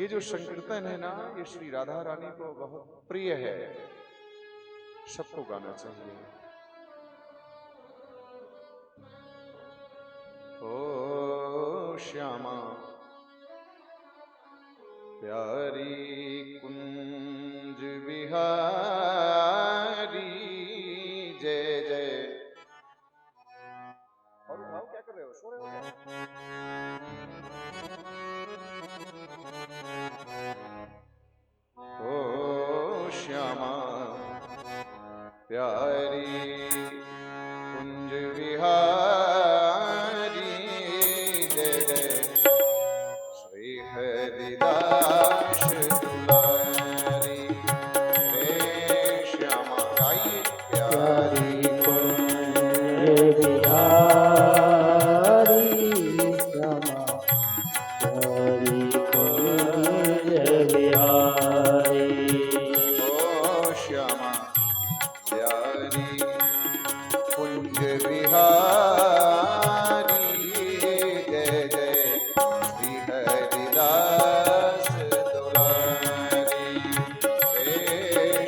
ये जो संकीर्तन है ना, ये श्री राधा रानी को बहुत प्रिय है, सबको गाना चाहिए। ओ श्यामा प्यारी कुंज विहारी जय जय। और उठाओ, क्या कर रहे हो, सो रहे हो क्या? ओ श्यामा प्यारी कुंज विहारी जय जय। श्री हरिदास दुलारी रे श्यामा गाइए। प्यारी कुंज विहारी श्यामा प्यारी कुंज विहारी। ओ श्यामा प्यारी कुंज विहारी जय जय। श्री हरिदास दुलारी रे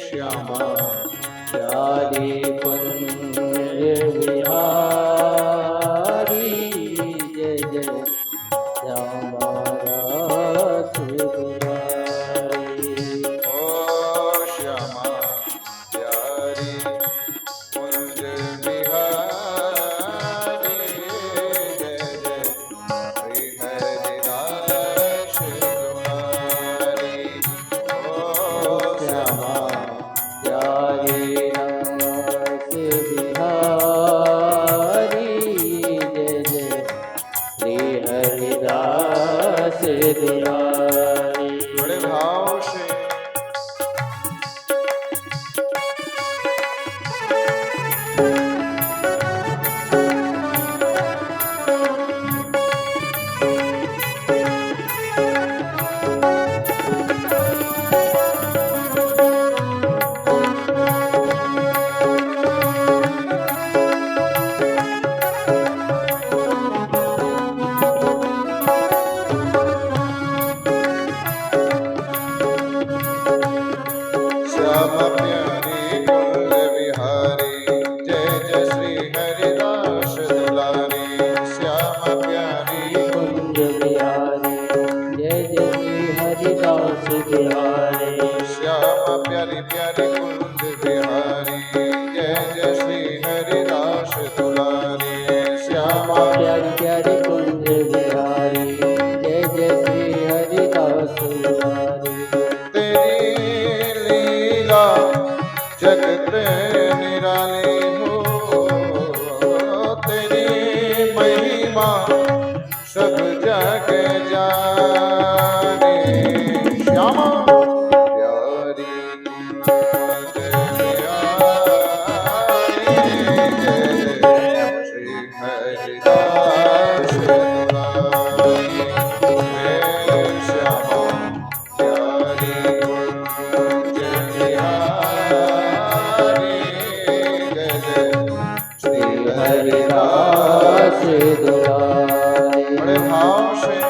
श्यामा प्यारी कुंज विहारी जय जय श्यामा रस दुलारी। ओ श्यामा प्यारी कुंज विहारी जय जय। श्री हरिदास दुलारी ओ श्यामा प्यारी रस बिहारी जय जय श्री हरिदास दुलारी। बड़े भाव से श्यामा प्यारी कुंज विहारी जय जय। श्री हरिदास दुलारी श्यामा प्यारी कुंज बिहारी जय जय श्री हरिदास बिहारी। श्यामा प्यारी प्यारी कुंज विहारी जय जय। श्री हरिदास दुलारी श्यामा प्यारी प्यारी कुंज बिहारी जय जय श्री हरिदास दुलारी। तेरी लीला जगत निराली हो, तेरी महिमा सब जग जाने। श्यामा प्यारी कुंज विहारी जय जय। श्री हरिदास दुलारी रे श्यामा प्यारी कुंज विहारी जय जय। श्री हरिदास दुलारी। बड़े भाव से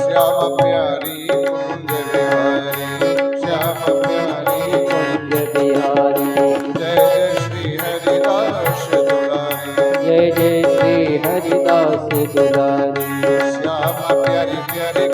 श्यामा प्यारी कुंज विहारी श्यामा प्यारी कुंज बिहारी जय जय। श्री हरिदास दुलारी जय जय श्री हरिदास दुलारी। श्यामा प्यारी प्यारी